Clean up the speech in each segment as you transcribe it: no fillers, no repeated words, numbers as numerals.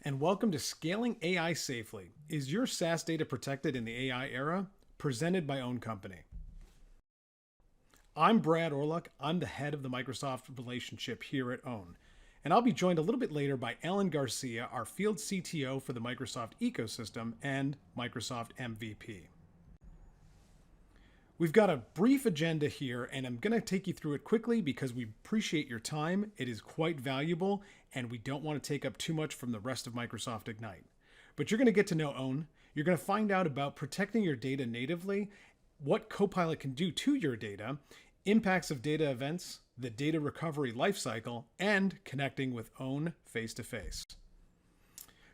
and welcome to Scaling AI Safely. Is your SaaS data protected in the AI era? Presented by 𝗦𝗽𝗀𝗀𝗀. I'm Brad Orluk. I'm the head of the Microsoft relationship here at 𝗦𝗀. And I'll be joined a little bit later by Alan Garcia, our field CTO for the Microsoft ecosystem and Microsoft MVP. We've got a brief agenda here, and I'm going to take you through it quickly because we appreciate your time. It is quite valuable, and we don't want to take up too much from the rest of Microsoft Ignite. But you're going to get to know 𝗦𝗀. You're going to find out about protecting your data natively, what CoPilot can do to your data, impacts of data events, the data recovery lifecycle, and connecting with 𝗦𝗀 face-to-face.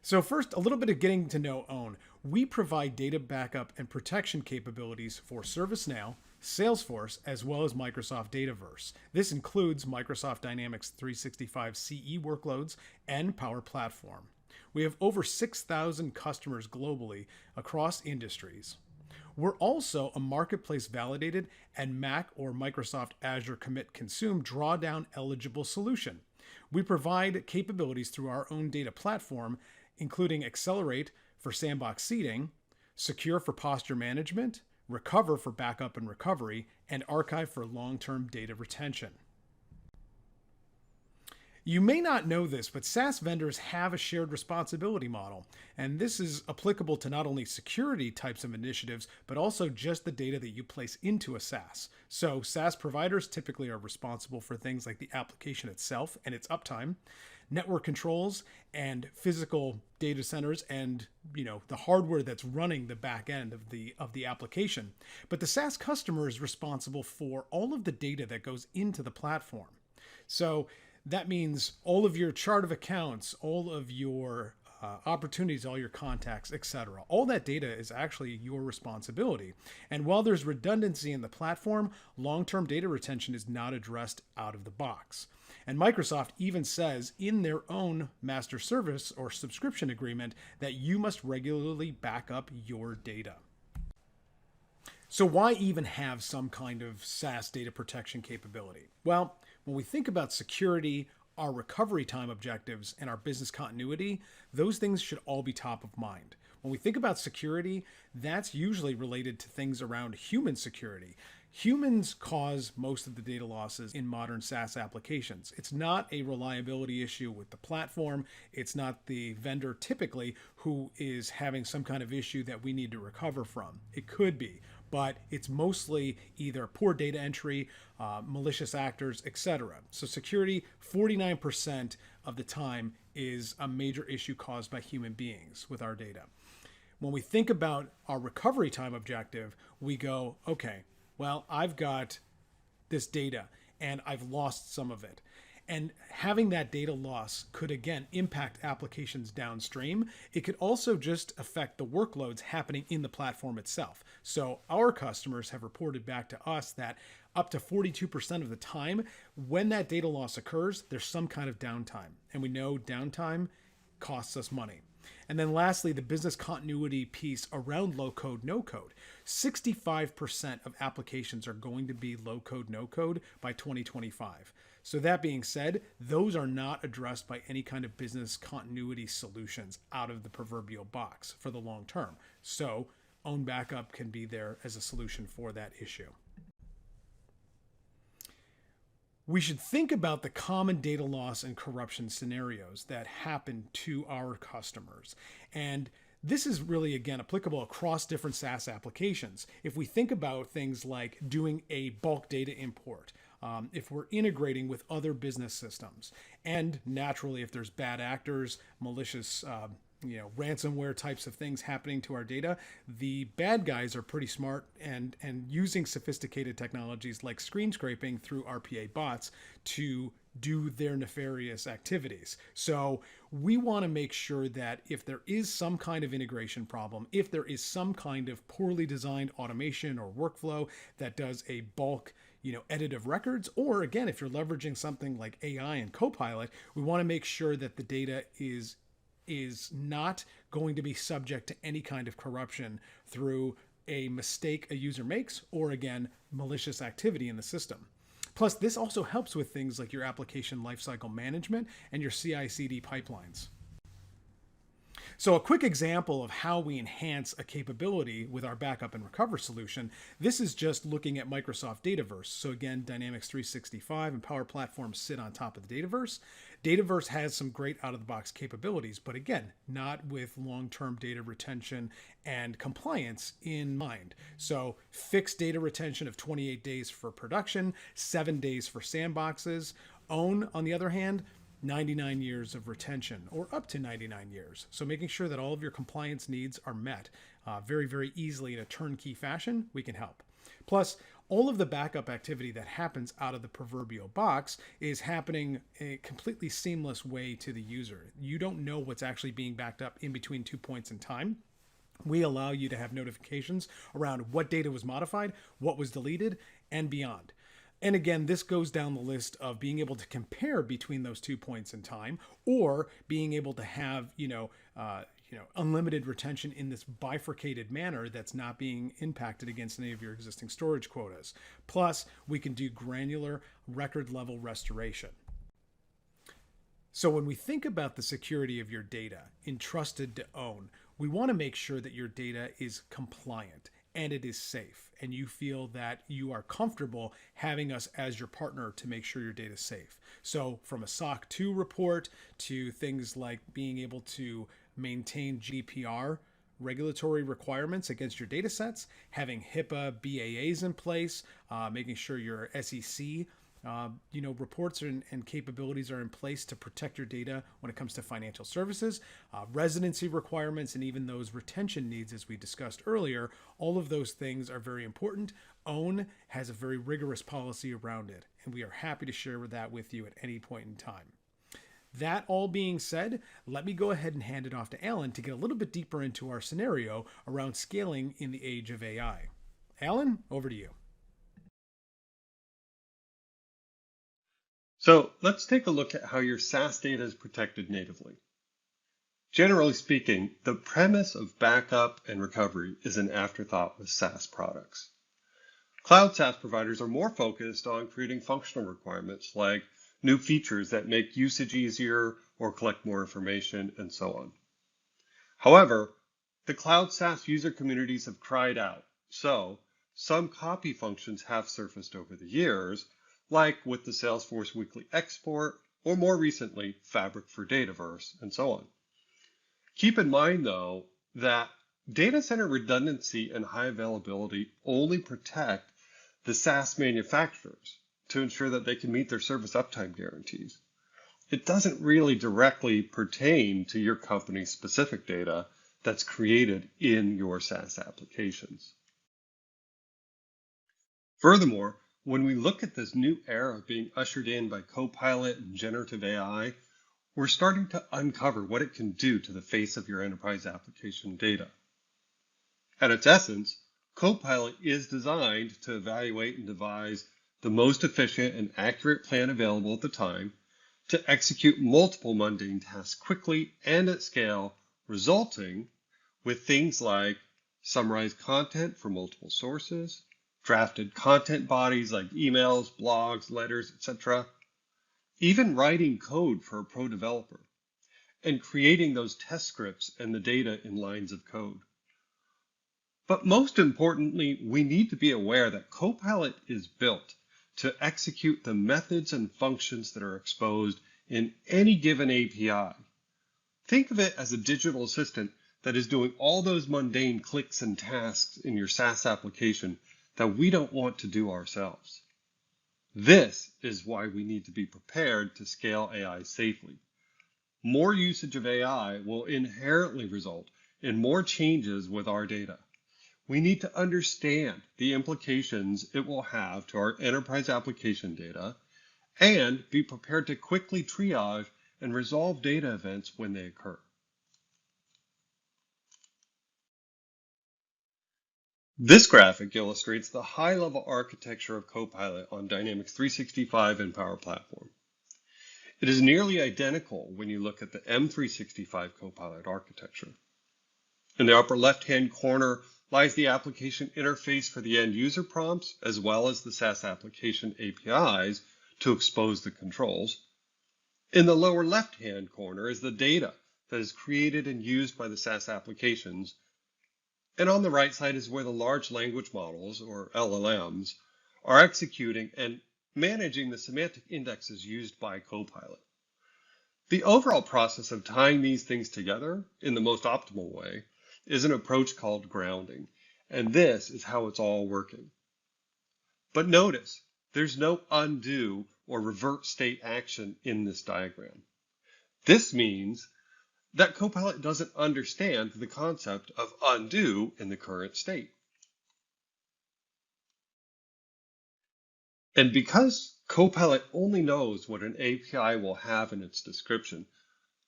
So first, a little bit of getting to know 𝗦𝗀. We provide data backup and protection capabilities for ServiceNow, Salesforce, as well as Microsoft Dataverse. This includes Microsoft Dynamics 365 CE workloads and Power Platform. We have over 6,000 customers globally across industries. We're also a marketplace validated and Mac or Microsoft Azure Commit Consume drawdown eligible solution. We provide capabilities through our own data platform, including Accelerate for sandbox seeding, Secure for posture management, Recover for backup and recovery, and Archive for long-term data retention. You may not know this, but SaaS vendors have a shared responsibility model, and this is applicable to not only security types of initiatives, but also just the data that you place into a SaaS. So SaaS providers typically are responsible for things like the application itself and its uptime, network controls and physical data centers, and the hardware that's running the back end of the application. But the SaaS customer is responsible for all of the data that goes into the platform. So that means all of your chart of accounts, all of your opportunities, all your contacts, etc. All that data is actually your responsibility. And while there's redundancy in the platform, long-term data retention is not addressed out of the box. And Microsoft even says in their own master service or subscription agreement that you must regularly back up your data. So why even have some kind of SaaS data protection capability? Well, when we think about security, our recovery time objectives, and our business continuity, those things should all be top of mind. When we think about security, that's usually related to things around human security. Humans cause most of the data losses in modern SaaS applications. It's not a reliability issue with the platform. It's not the vendor typically who is having some kind of issue that we need to recover from. It could be, but it's mostly either poor data entry, malicious actors, etc. So security, 49% of the time, is a major issue caused by human beings with our data. When we think about our recovery time objective, we go, okay, well, I've got this data and I've lost some of it. And having that data loss could, again, impact applications downstream. It could also just affect the workloads happening in the platform itself. So our customers have reported back to us that up to 42% of the time, when that data loss occurs, there's some kind of downtime. And we know downtime costs us money. And then lastly, the business continuity piece around low code, no code. 65% of applications are going to be low code, no code by 2025. So that being said, those are not addressed by any kind of business continuity solutions out of the proverbial box for the long term. So 𝗦𝗀 Backup can be there as a solution for that issue. We should think about the common data loss and corruption scenarios that happen to our customers. And this is really, again, applicable across different SaaS applications. If we think about things like doing a bulk data import, if we're integrating with other business systems, and naturally, if there's bad actors, malicious ransomware types of things happening to our data, the bad guys are pretty smart and using sophisticated technologies like screen scraping through RPA bots to do their nefarious activities. So we want to make sure that if there is some kind of integration problem, if there is some kind of poorly designed automation or workflow that does a bulk edit of records, or again, if you're leveraging something like AI and CoPilot, we want to make sure that the data is not going to be subject to any kind of corruption through a mistake a user makes, or again, malicious activity in the system. Plus, this also helps with things like your application lifecycle management and your CI/CD pipelines. So a quick example of how we enhance a capability with our backup and recover solution, this is just looking at Microsoft Dataverse. So again, Dynamics 365 and Power Platform sit on top of the Dataverse. Dataverse has some great out-of-the-box capabilities, but again, not with long-term data retention and compliance in mind. So fixed data retention of 28 days for production, 7 days for sandboxes. Own, on the other hand, 99 years of retention, or up to 99 years. So making sure that all of your compliance needs are met very, very easily in a turnkey fashion, we can help. Plus, all of the backup activity that happens out of the proverbial box is happening a completely seamless way to the user. You don't know what's actually being backed up in between 2 points in time. We allow you to have notifications around what data was modified, what was deleted, and beyond. And again, this goes down the list of being able to compare between those 2 points in time, or being able to have, unlimited retention in this bifurcated manner that's not being impacted against any of your existing storage quotas. Plus, we can do granular record level restoration. So when we think about the security of your data entrusted to own, we want to make sure that your data is compliant and it is safe, and you feel that you are comfortable having us as your partner to make sure your data is safe. So from a SOC 2 report to things like being able to maintain GDPR regulatory requirements against your data sets, having HIPAA BAAs in place, making sure your SEC reports and capabilities are in place to protect your data when it comes to financial services, residency requirements, and even those retention needs, as we discussed earlier. All of those things are very important. OWN has a very rigorous policy around it, and we are happy to share that with you at any point in time. That all being said, let me go ahead and hand it off to Alan to get a little bit deeper into our scenario around scaling in the age of AI. Alan, over to you. So let's take a look at how your SaaS data is protected natively. Generally speaking, the premise of backup and recovery is an afterthought with SaaS products. Cloud SaaS providers are more focused on creating functional requirements like new features that make usage easier or collect more information and so on. However, the cloud SaaS user communities have cried out, so some copy functions have surfaced over the years, like with the Salesforce Weekly Export, or more recently, Fabric for Dataverse, and so on. Keep in mind, though, that data center redundancy and high availability only protect the SaaS manufacturers to ensure that they can meet their service uptime guarantees. It doesn't really directly pertain to your company's specific data that's created in your SaaS applications. Furthermore, when we look at this new era being ushered in by CoPilot and generative AI, we're starting to uncover what it can do to the face of your enterprise application data. At its essence, CoPilot is designed to evaluate and devise the most efficient and accurate plan available at the time to execute multiple mundane tasks quickly and at scale, resulting with things like summarized content from multiple sources, drafted content bodies like emails, blogs, letters, etc., even writing code for a pro developer, and creating those test scripts and the data in lines of code. But most importantly, we need to be aware that CoPilot is built to execute the methods and functions that are exposed in any given API. Think of it as a digital assistant that is doing all those mundane clicks and tasks in your SaaS application that we don't want to do ourselves. This is why we need to be prepared to scale AI safely. More usage of AI will inherently result in more changes with our data. We need to understand the implications it will have to our enterprise application data and be prepared to quickly triage and resolve data events when they occur. This graphic illustrates the high-level architecture of CoPilot on Dynamics 365 and Power Platform. It is nearly identical when you look at the M365 CoPilot architecture. In the upper left-hand corner lies the application interface for the end user prompts, as well as the SaaS application APIs to expose the controls. In the lower left-hand corner is the data that is created and used by the SaaS applications. And on the right side is where the large language models, or LLMs, are executing and managing the semantic indexes used by CoPilot. The overall process of tying these things together in the most optimal way is an approach called grounding, and this is how it's all working. But notice, there's no undo or revert state action in this diagram. This means that CoPilot doesn't understand the concept of undo in the current state. And because CoPilot only knows what an API will have in its description,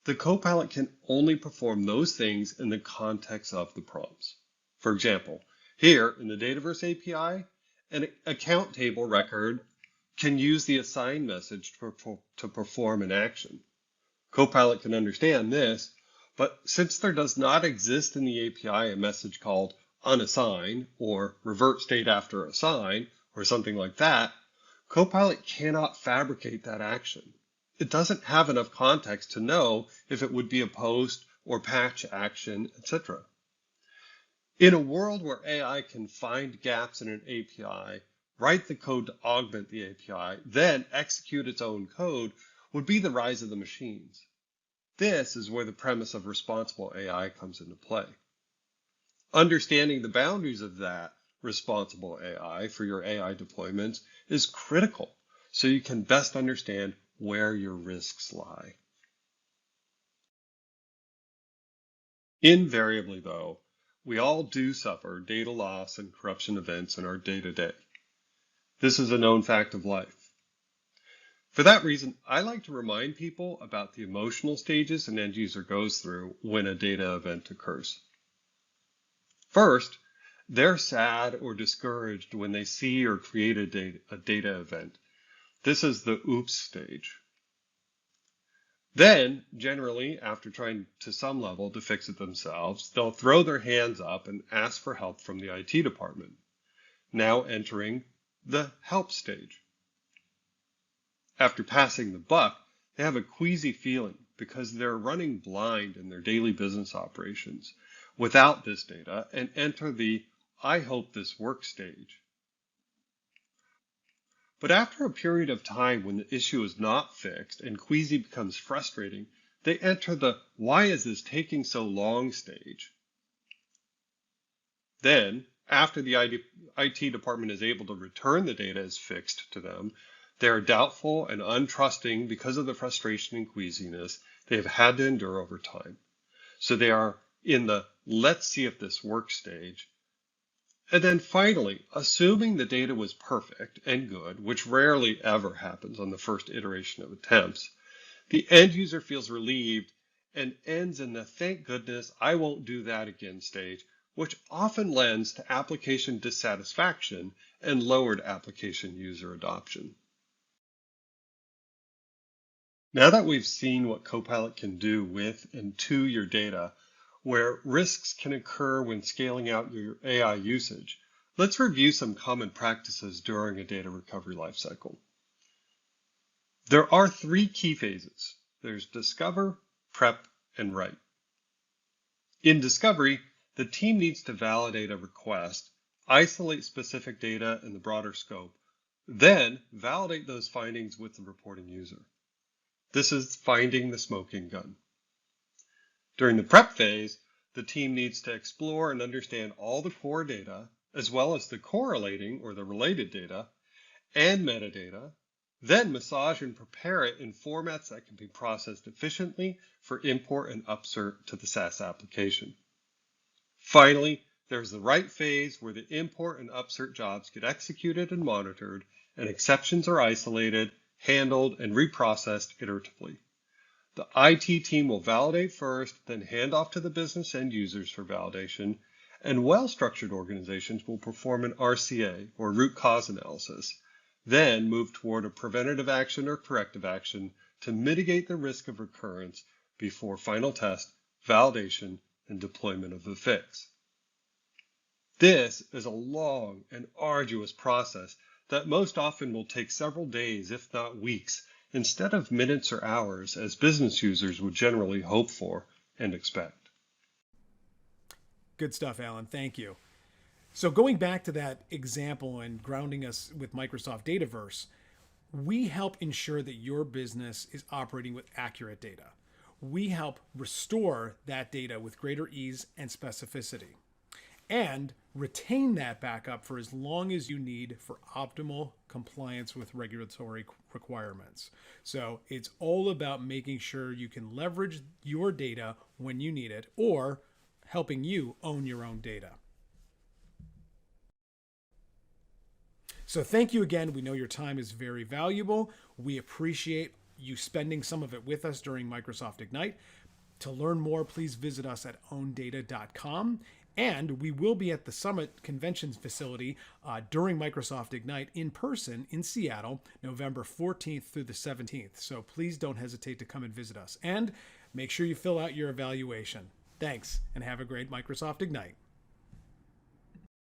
the CoPilot can only perform those things in the context of the prompts. For example, here in the Dataverse API, an account table record can use the assign message to perform an action. CoPilot can understand this, but since there does not exist in the API a message called unassign or revert state after assign or something like that, CoPilot cannot fabricate that action. It doesn't have enough context to know if it would be a post or patch action, etc. In a world where AI can find gaps in an API, write the code to augment the API, then execute its own code, would be the rise of the machines. This is where the premise of responsible AI comes into play. Understanding the boundaries of that responsible AI for your AI deployments is critical so you can best understand where your risks lie. Invariably, though, we all do suffer data loss and corruption events in our day-to-day. This is a known fact of life. For that reason, I like to remind people about the emotional stages an end user goes through when a data event occurs. First, they're sad or discouraged when they see or create a data event. This is the oops stage. Then, generally, after trying to some level to fix it themselves, they'll throw their hands up and ask for help from the IT department, now entering the help stage. After passing the buck, they have a queasy feeling because they're running blind in their daily business operations without this data and enter the I hope this works stage. But after a period of time when the issue is not fixed and queasy becomes frustrating, they enter the why is this taking so long stage. Then, after the IT department is able to return the data as fixed to them, they are doubtful and untrusting because of the frustration and queasiness they have had to endure over time. So they are in the let's see if this works stage. And then finally, assuming the data was perfect and good, which rarely ever happens on the first iteration of attempts, the end user feels relieved and ends in the thank goodness I won't do that again stage, which often lends to application dissatisfaction and lowered application user adoption. Now that we've seen what CoPilot can do with and to your data, where risks can occur when scaling out your AI usage, let's review some common practices during a data recovery lifecycle. There are 3 key phases. There's discover, prep, and write. In discovery, the team needs to validate a request, isolate specific data in the broader scope, then validate those findings with the reporting user. This is finding the smoking gun. During the prep phase, the team needs to explore and understand all the core data, as well as the correlating or the related data, and metadata, then massage and prepare it in formats that can be processed efficiently for import and upsert to the SaaS application. Finally, there's the write phase where the import and upsert jobs get executed and monitored, and exceptions are isolated, handled, and reprocessed iteratively. The IT team will validate first, then hand off to the business end users for validation, and well-structured organizations will perform an RCA, or root cause analysis, then move toward a preventative action or corrective action to mitigate the risk of recurrence before final test, validation, and deployment of the fix. This is a long and arduous process that most often will take several days, if not weeks, instead of minutes or hours, as business users would generally hope for and expect. Good stuff, Alan. Thank you. So going back to that example and grounding us with Microsoft Dataverse, we help ensure that your business is operating with accurate data. We help restore that data with greater ease and specificity, and retain that backup for as long as you need for optimal compliance with regulatory requirements. So it's all about making sure you can leverage your data when you need it, or helping you own your own data. So thank you again. We know your time is very valuable. We appreciate you spending some of it with us during Microsoft Ignite. To learn more, please visit us at owndata.com. And we will be at the Summit Conventions facility during Microsoft Ignite in person in Seattle, November 14th through the 17th. So please don't hesitate to come and visit us. And make sure you fill out your evaluation. Thanks, and have a great Microsoft Ignite.